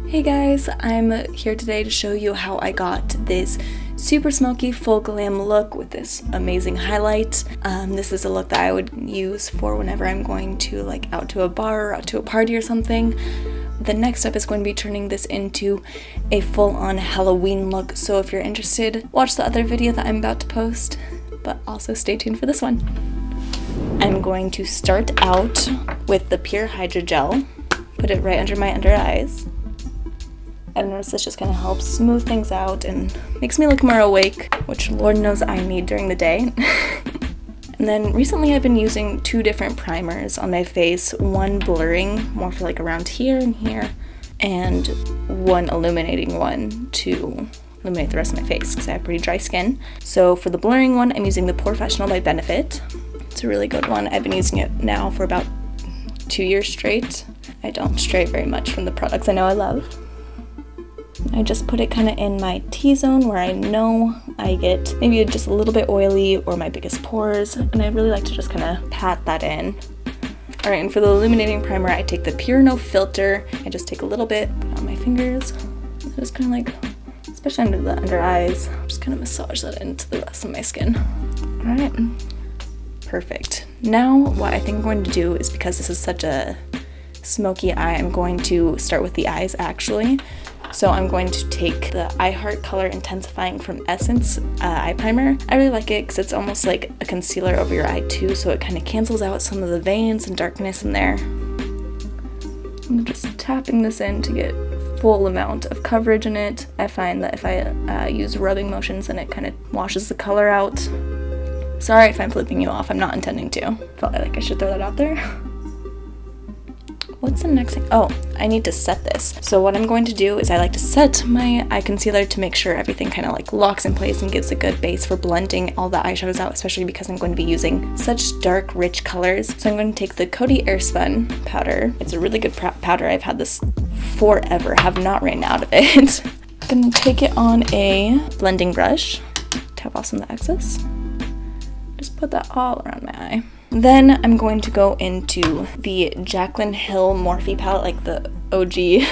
Hey guys, I'm here today to show you how I got this super smoky full glam look with this amazing highlight. This is a look that I would use for whenever I'm going to out to a bar or out to a party or something. The next step is going to be turning this into a full-on Halloween look, so if you're interested, watch the other video that I'm about to post, but also stay tuned for this one. I'm going to start out with the Pur HydraGel, put it right under my under eyes. I've noticed this just kind of helps smooth things out and makes me look more awake, which Lord knows I need during the day. And then recently I've been using two different primers on my face, one blurring, more for like around here and here, and one illuminating one to illuminate the rest of my face because I have pretty dry skin. So for the blurring one, I'm using the POREfessional by Benefit. It's a really good one. I've been using it now for about 2 years straight. I don't stray very much from the products I know I love. I just put it kind of in my T-zone where I know I get maybe just a little bit oily or my biggest pores, and I really like to just kind of pat that in. Alright, and for the illuminating primer, I take the Pure No Filter. I just take a little bit, put it on my fingers, just kind of like, especially under the under eyes, just kind of massage that into the rest of my skin. Alright, perfect. Now what I think I'm going to do is, because this is such a smoky eye, I'm going to start with the eyes actually. So I'm going to take the I Heart Color Intensifying from Essence eye primer. I really like it because it's almost like a concealer over your eye too, so it kind of cancels out some of the veins and darkness in there. I'm just tapping this in to get full amount of coverage in it. I find that if I use rubbing motions, then it kind of washes the color out. Sorry if I'm flipping you off, I'm not intending to. Felt like I should throw that out there. What's the next thing? Oh, I need to set this. So what I'm going to do is I like to set my eye concealer to make sure everything kind of like locks in place and gives a good base for blending all the eyeshadows out, especially because I'm going to be using such dark, rich colors. So I'm going to take the Coty Airspun powder. It's a really good powder. I've had this forever, have not ran out of it. I'm going to take it on a blending brush, tap off some of the excess. Just put that all around my eye. Then I'm going to go into the Jaclyn Hill Morphe palette, like the OG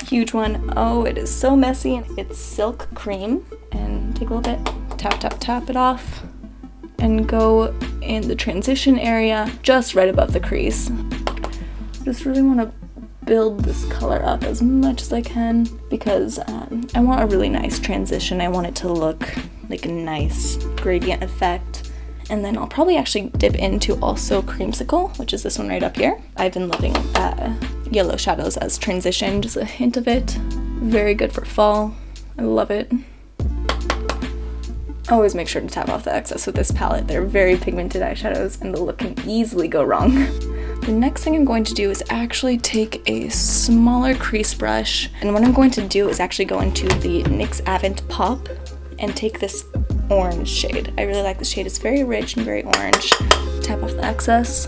huge one. Oh, it is so messy. It's Silk Cream. And take a little bit, tap, tap, tap it off, and go in the transition area just right above the crease. Just really want to build this color up as much as I can because I want a really nice transition. I want it to look like a nice gradient effect. And then I'll probably actually dip into also Creamsicle, which is this one right up here. I've been loving yellow shadows as transition, just a hint of it. Very good for fall. I love it. Always make sure to tap off the excess with this palette. They're very pigmented eyeshadows and the look can easily go wrong. The next thing I'm going to do is actually take a smaller crease brush, and what I'm going to do is actually go into the NYX Avant Pop and take this orange shade. I really like the shade. It's very rich and very orange. Tap off the excess.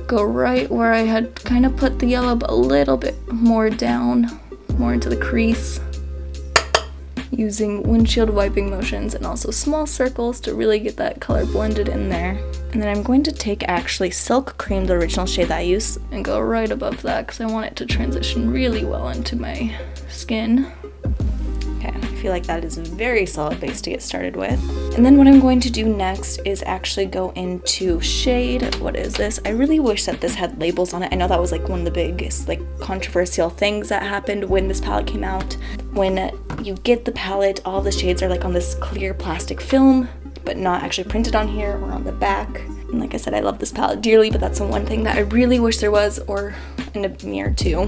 Go right where I had kind of put the yellow, but a little bit more down, more into the crease. Using windshield wiping motions and also small circles to really get that color blended in there. And then I'm going to take actually Silk Cream, the original shade that I use, and go right above that because I want it to transition really well into my skin. Okay, I feel like that is a very solid base to get started with. And then what I'm going to do next is actually go into shade. What is this? I really wish that this had labels on it. I know that was like one of the biggest controversial things that happened when this palette came out. When you get the palette, all the shades are like on this clear plastic film, but not actually printed on here or on the back. And like I said, I love this palette dearly, but that's the one thing that I really wish there was, or in a mirror too,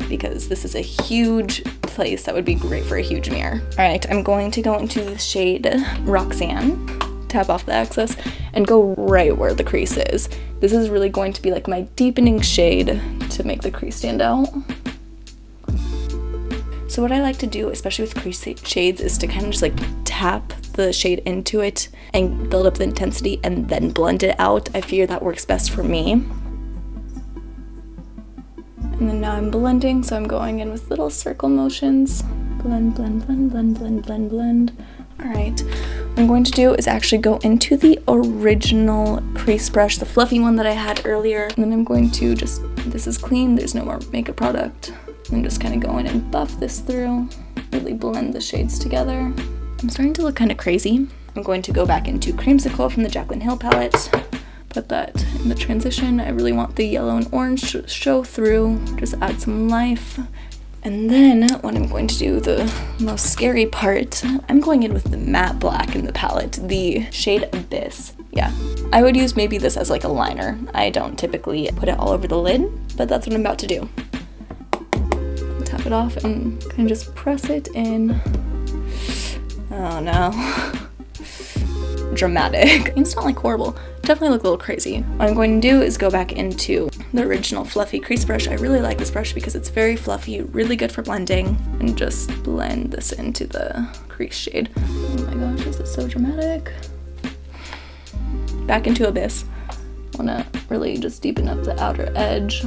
because this is a huge place that would be great for a huge mirror. Alright, I'm going to go into the shade Roxanne, tap off the excess, and go right where the crease is. This is really going to be like my deepening shade to make the crease stand out. So what I like to do, especially with crease shades, is to kind of just like tap the shade into it and build up the intensity and then blend it out. I figure that works best for me. And then now I'm blending, so I'm going in with little circle motions. Blend, blend, blend, blend, blend, blend, blend. Alright, what I'm going to do is actually go into the original crease brush, the fluffy one that I had earlier. And then I'm going to just, this is clean, there's no more makeup product. And just kind of go in and buff this through, really blend the shades together. I'm starting to look kind of crazy. I'm going to go back into Creamsicle from the Jaclyn Hill palette. Put that in the transition. I really want the yellow and orange to show through, just add some life. And then what I'm going to do, the most scary part, I'm going in with the matte black in the palette, the shade Abyss. Yeah, I would use maybe this as like a liner. I don't typically put it all over the lid, but that's what I'm about to do. Tap it off and kind of just press it in. Oh no. Dramatic. It's not like horrible. Definitely look a little crazy. What I'm going to do is go back into the original fluffy crease brush. I really like this brush because it's very fluffy, really good for blending, and just blend this into the crease shade. Oh my gosh, this is so dramatic. Back into Abyss. I wanna really just deepen up the outer edge.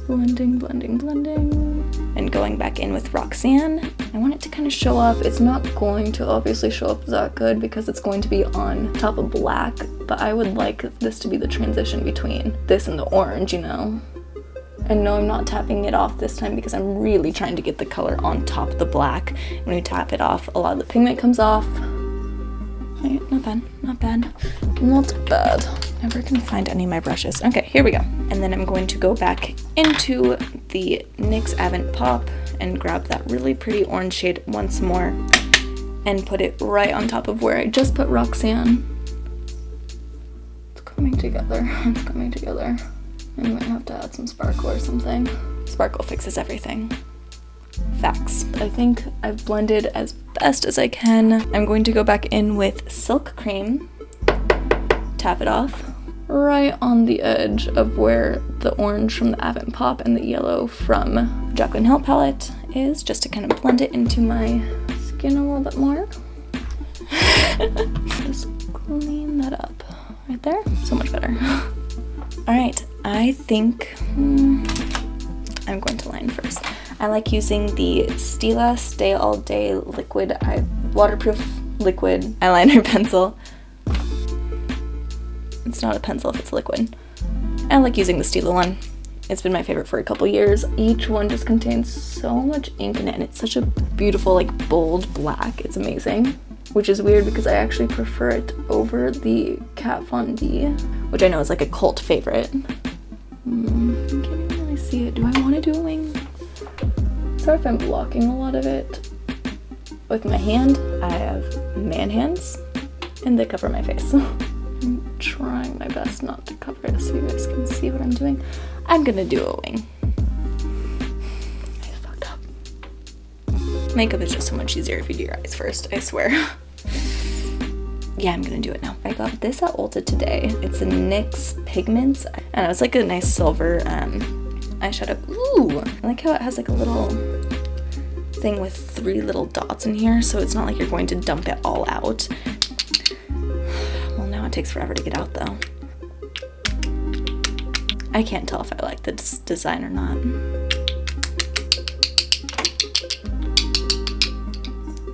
Blending, blending, blending. And going back in with Roxanne. I want it to kind of show up. It's not going to obviously show up that good because it's going to be on top of black, but I would like this to be the transition between this and the orange, you know? And no, I'm not tapping it off this time because I'm really trying to get the color on top of the black. When you tap it off, a lot of the pigment comes off. Right, not bad, not bad, not bad. Never can find any of my brushes. Okay, here we go. And then I'm going to go back into the NYX Avant Pop and grab that really pretty orange shade once more and put it right on top of where I just put Roxanne. It's coming together, it's coming together. I might have to add some sparkle or something. Sparkle fixes everything. Facts. I think I've blended as best as I can. I'm going to go back in with Silk Cream, tap it off right on the edge of where the orange from the Avant Pop and the yellow from Jaclyn Hill palette is, just to kind of blend it into my skin a little bit more. Just clean that up right there. So much better. All right, I think I'm going to line first. I like using the Stila Stay All Day liquid, waterproof liquid eyeliner pencil. It's not a pencil if it's liquid. I like using the Stila one. It's been my favorite for a couple years. Each one just contains so much ink in it, and it's such a beautiful, like, bold black. It's amazing. Which is weird because I actually prefer it over the Kat Von D, which I know is like a cult favorite. I can't even really see it. Do I want to do a wing? Sorry if I'm blocking a lot of it with my hand. I have man hands and they cover my face. I'm trying my best not to cover it so you guys can see what I'm doing. I'm gonna do a wing. I fucked up. Makeup is just so much easier if you do your eyes first, I swear. Yeah, I'm gonna do it now. I got this at Ulta today. It's a NYX Pigments. I know, it's like a nice silver eyeshadow. Ooh, I like how it has like a little thing with 3 little dots in here, so it's not like you're going to dump it all out. Well, now it takes forever to get out though. I can't tell if I like this design or not.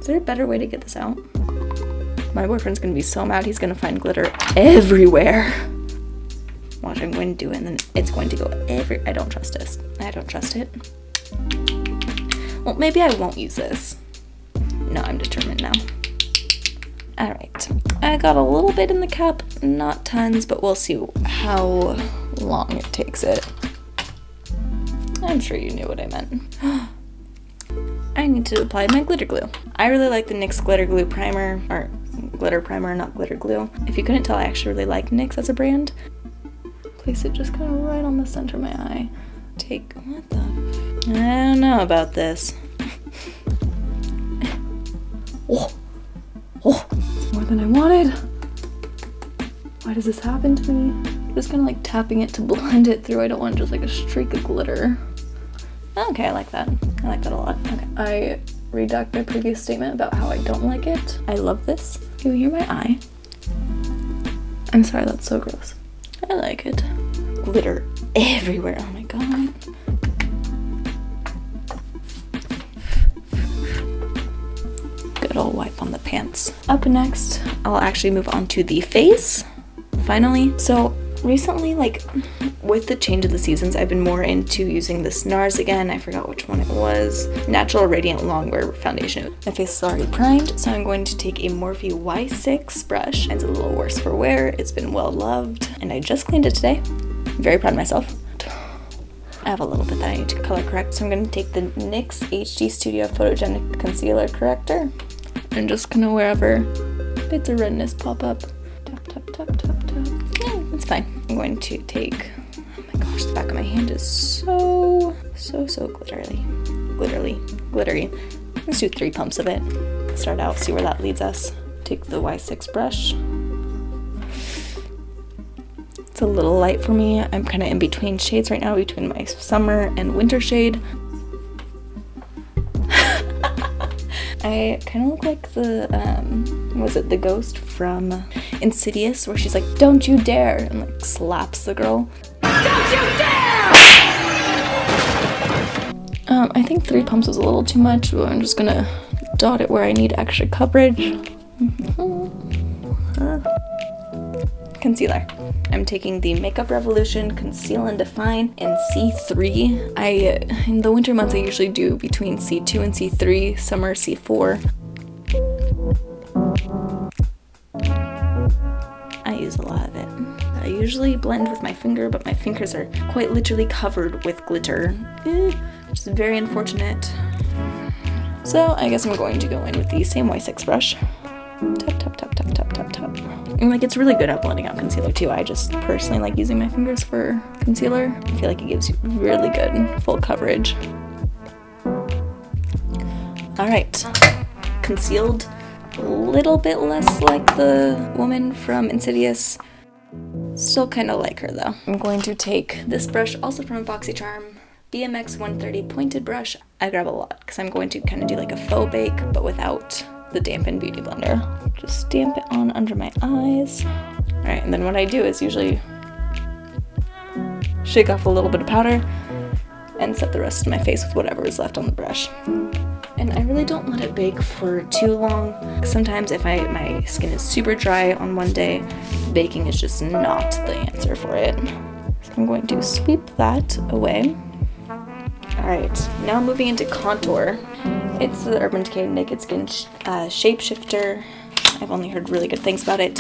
Is there a better way to get this out? My boyfriend's gonna be so mad. He's gonna find glitter everywhere. Watch, I'm going to do it and then it's going to go I don't trust this. I don't trust it. Well, maybe I won't use this. No, I'm determined now. All right, I got a little bit in the cup, not tons, but we'll see how long it takes it. I'm sure you knew what I meant. I need to apply my glitter glue. I really like the NYX Glitter Glue Primer, or glitter primer, not glitter glue. If you couldn't tell, I actually really like NYX as a brand. Place it just kind of right on the center of my eye. What the? I don't know about this. Oh, it's more than I wanted. Why does this happen to me? Just kind of like tapping it to blend it through. I don't want just like a streak of glitter. Okay, I like that. I like that a lot. Okay, I redact my previous statement about how I don't like it. I love this. Can you hear my eye? I'm sorry, that's so gross. I like it. Glitter everywhere. Oh my god. Good old wipe on the pants. Up next, I'll actually move on to the face. Finally. So recently, like with the change of the seasons, I've been more into using this NARS again. I forgot which one it was. Natural Radiant Longwear Foundation. My face is already primed, so I'm going to take a Morphe Y6 brush. It's a little worse for wear. It's been well loved, and I just cleaned it today. I'm very proud of myself. I have a little bit that I need to color correct, so I'm going to take the NYX HD Studio Photogenic Concealer Corrector and just kind of wherever bits of redness pop up. Tap, tap, tap, tap, tap. Yeah, it's fine. I'm going to take, oh my gosh, the back of my hand is so glittery. Let's do 3 pumps of it. Start out, see where that leads us. Take the Y6 brush. It's a little light for me. I'm kind of in between shades right now, between my summer and winter shade. I kind of look like the, was it the ghost from Insidious, where she's like, "Don't you dare," and like slaps the girl. Don't you dare! I think 3 pumps was a little too much, but I'm just gonna dot it where I need extra coverage. Concealer. I'm taking the Makeup Revolution Conceal and Define in C3. In the winter months, I usually do between C2 and C3, summer C4. I use a lot of it. I usually blend with my finger, but my fingers are quite literally covered with glitter, which is very unfortunate. So I guess I'm going to go in with the same Y6 brush. Tap, tap, tap, tap, tap, tap, tap. And like, it's really good at blending out concealer too. I just personally like using my fingers for concealer. I feel like it gives you really good full coverage. Alright, concealed, a little bit less like the woman from Insidious. Still kind of like her though. I'm going to take this brush, also from BoxyCharm, BMX 130 pointed brush. I grab a lot because I'm going to kind of do like a faux bake, but without the dampened beauty blender. Just stamp it on under my eyes. Alright, and then what I do is usually shake off a little bit of powder and set the rest of my face with whatever is left on the brush. And I really don't let it bake for too long. Sometimes if my skin is super dry on one day, baking is just not the answer for it. So I'm going to sweep that away. Alright, now moving into contour. It's the Urban Decay Naked Skin Shapeshifter. I've only heard really good things about it,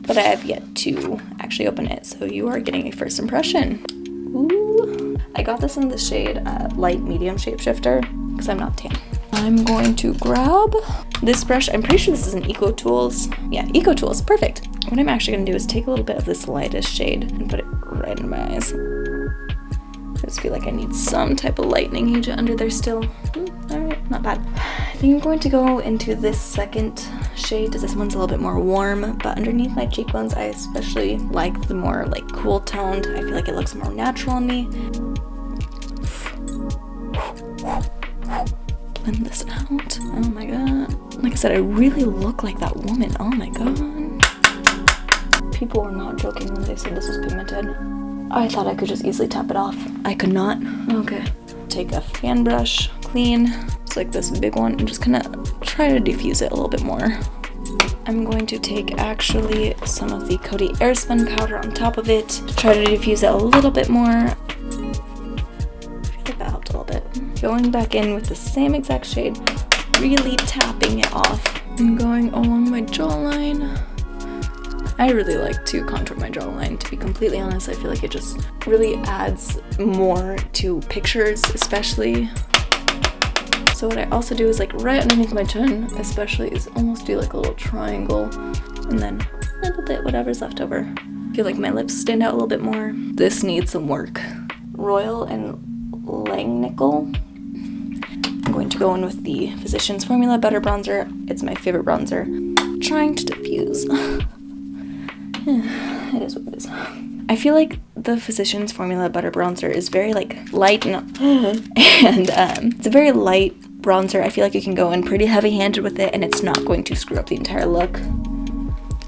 but I have yet to actually open it, so you are getting a first impression. Ooh. I got this in the shade Light Medium Shapeshifter, because I'm not tan. I'm going to grab this brush. I'm pretty sure this is an Eco Tools. Yeah, Eco Tools, perfect. What I'm actually going to do is take a little bit of this lightest shade and put it right in my eyes. I just feel like I need some type of lightening agent under there still. Alright, not bad. I think I'm going to go into this second shade, because this one's a little bit more warm, but underneath my cheekbones, I especially like the more like cool toned. I feel like it looks more natural on me. Blend this out. Oh my god. Like I said, I really look like that woman. Oh my god. People were not joking when they said this was pigmented. I thought I could just easily tap it off. I could not. Okay. Take a fan brush, clean. It's like this big one, and just kind of try to diffuse it a little bit more. I'm going to take actually some of the Coty Airspun powder on top of it to try to diffuse it a little bit more. I feel like that helped a little bit. Going back in with the same exact shade, really tapping it off. I'm going along my jawline. I really like to contour my jawline, to be completely honest. I feel like it just really adds more to pictures, especially. So what I also do is like right underneath my chin, especially, is almost do like a little triangle, and then a little bit whatever's left over. I feel like my lips stand out a little bit more. This needs some work. Royal and Langnickel. I'm going to go in with the Physicians Formula Butter Bronzer. It's my favorite bronzer. Trying to diffuse. It is what it is. I feel like the Physicians Formula Butter Bronzer is very like light and it's a very light bronzer. I feel like you can go in pretty heavy-handed with it and it's not going to screw up the entire look.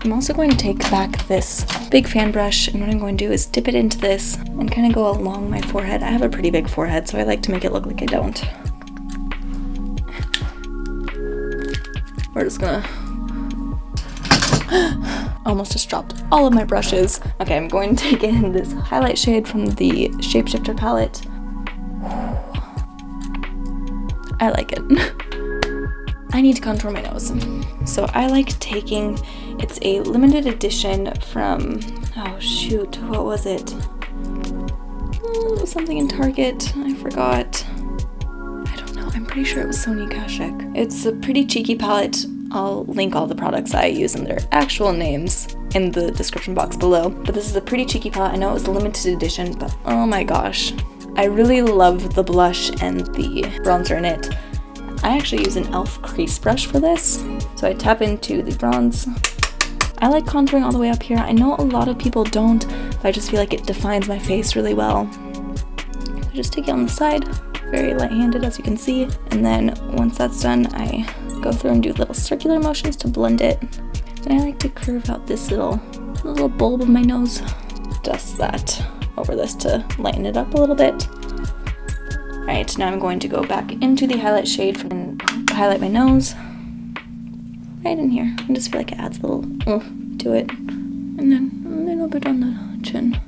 I'm also going to take back this big fan brush, and what I'm going to do is dip it into this and kind of go along my forehead. I have a pretty big forehead, so I like to make it look like I don't. We're just gonna... almost just dropped all of my brushes. Okay, I'm going to take in this highlight shade from the Shapeshifter palette. I like it. I need to contour my nose. So I like taking, it's a limited edition from, oh shoot, what was it? It was something in Target, I forgot. I don't know, I'm pretty sure it was Sonia Kashuk. It's a pretty cheeky palette. I'll link all the products I use and their actual names in the description box below. But this is a pretty cheeky palette. I know it was a limited edition, but oh my gosh. I really love the blush and the bronzer in it. I actually use an e.l.f. crease brush for this. So I tap into the bronze. I like contouring all the way up here. I know a lot of people don't, but I just feel like it defines my face really well. I just take it on the side, very light-handed as you can see. And then once that's done, I go through and do little circular motions to blend it. And I like to curve out this little bulb of my nose. Dust that over this to lighten it up a little bit. Alright, now I'm going to go back into the highlight shade and highlight my nose. Right in here. I just feel like it adds a little to it. And then a little bit on the chin.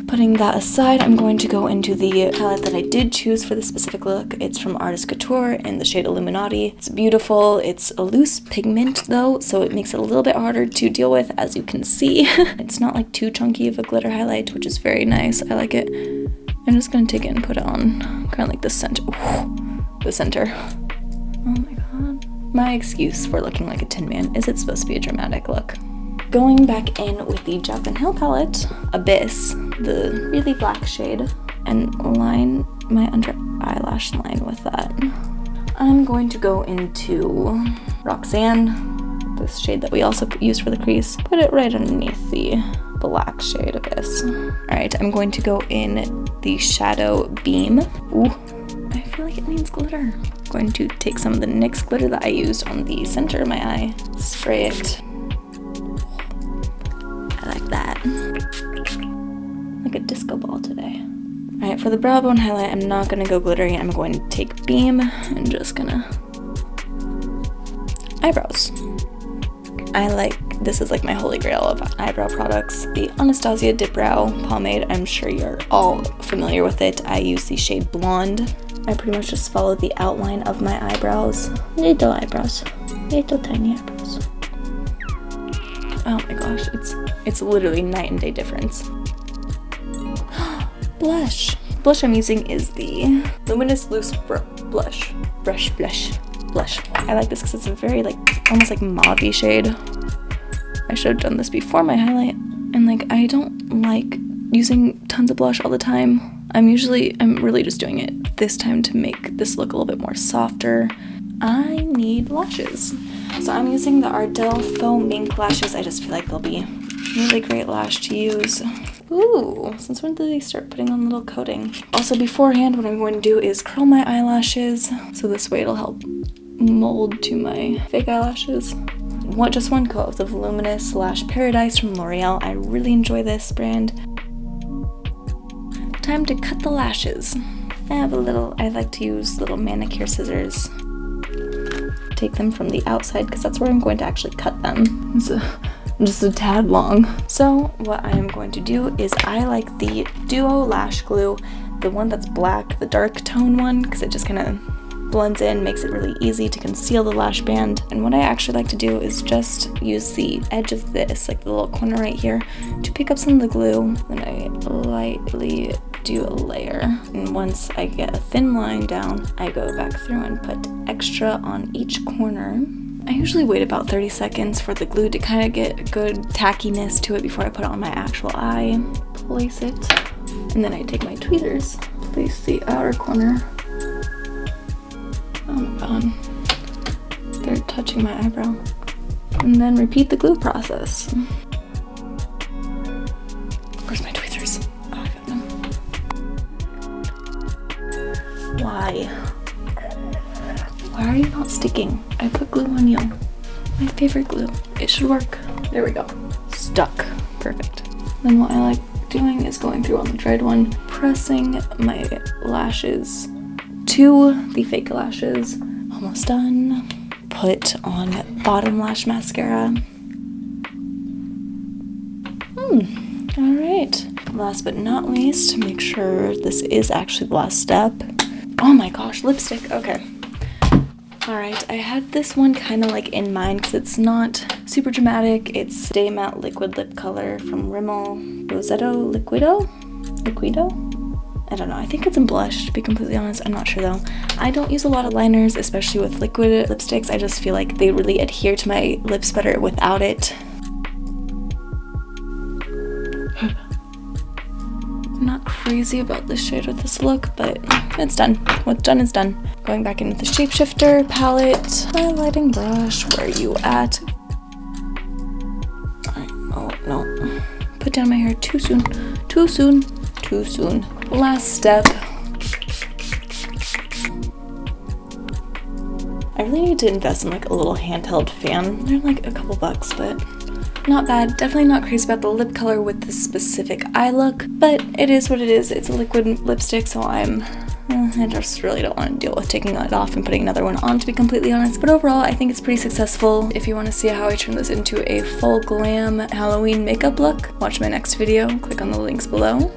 Putting that aside, I'm going to go into the palette that I did choose for this specific look. It's from Artist Couture in the shade Illuminati. It's beautiful. It's a loose pigment though, so it makes it a little bit harder to deal with, as you can see. It's not like too chunky of a glitter highlight, which is very nice. I like it. I'm just gonna take it and put it on kind of like the center. Ooh, the center. Oh my god. My excuse for looking like a Tin Man is it's supposed to be a dramatic look. Going back in with the Jaclyn Hill palette, Abyss, the really black shade, and line my under eyelash line with that. I'm going to go into Roxanne, this shade that we also use for the crease, put it right underneath the black shade Abyss. Alright, I'm going to go in the Shadow Beam. Ooh, I feel like it needs glitter. I'm going to take some of the NYX glitter that I used on the center of my eye, spray it. I like that. Like a disco ball today. Alright, for the brow bone highlight, I'm not gonna go glittery. I'm going to take Beam and just gonna eyebrows. This is like my holy grail of eyebrow products. The Anastasia Dipbrow Pomade, I'm sure you're all familiar with it. I use the shade Blonde. I pretty much just follow the outline of my eyebrows. Little eyebrows. Little tiny eyebrows. Oh my gosh, it's literally night and day difference. Blush. Blush I'm using is the Luminous Loose Blush. Blush. I like this because it's a very almost like mauve-y shade. I should have done this before my highlight. And I don't like using tons of blush all the time. I'm really just doing it this time to make this look a little bit more softer. I need lashes. So I'm using the Ardell Faux Mink lashes. I just feel like they'll be really great lash to use. Ooh, since when did they start putting on a little coating? Also beforehand, what I'm going to do is curl my eyelashes. So this way it'll help mold to my fake eyelashes. Just one coat of the Voluminous Lash Paradise from L'Oreal. I really enjoy this brand. Time to cut the lashes. I like to use little manicure scissors. Take them from the outside because that's where I'm going to actually cut them. It's just a tad long. So what I am going to do is I like the Duo Lash Glue, the one that's black, the dark tone one, because it just kind of blends in, makes it really easy to conceal the lash band. And what I actually like to do is just use the edge of this, the little corner right here, to pick up some of the glue. Then I lightly do a layer. And once I get a thin line down, I go back through and put extra on each corner. I usually wait about 30 seconds for the glue to kind of get good tackiness to it before I put it on my actual eye. Place it, and then I take my tweezers, place the outer corner. Oh my god, they're touching my eyebrow. And then repeat the glue process. Where's my tweezers? Oh, I found them. Why? Why are you not sticking? I put glue on you. My favorite glue. It should work. There we go. Stuck. Perfect. Then what I like doing is going through on the dried one, pressing my lashes to the fake lashes. Almost done. Put on bottom lash mascara. Alright. Last but not least, make sure this is actually the last step. Oh my gosh, lipstick. Okay. Alright, I had this one kind of like in mind because it's not super dramatic. It's Stay Matte Liquid Lip Color from Rimmel. Rosetto Liquido? I don't know. I think it's in blush, to be completely honest. I'm not sure though. I don't use a lot of liners, especially with liquid lipsticks. I just feel like they really adhere to my lips better without it. I'm not crazy about this shade with this look, but it's done. What's done is done. Going back in with the Shapeshifter palette. Highlighting brush. Where are you at? Oh no. Put down my hair too soon. Too soon. Too soon. Last step. I really need to invest in like a little handheld fan. They're like a couple bucks, but not bad. Definitely not crazy about the lip color with this specific eye look, but it is what it is. It's a liquid lipstick, so I just really don't want to deal with taking it off and putting another one on, to be completely honest. But overall, I think it's pretty successful. If you want to see how I turn this into a full glam Halloween makeup look, watch my next video. Click on the links below.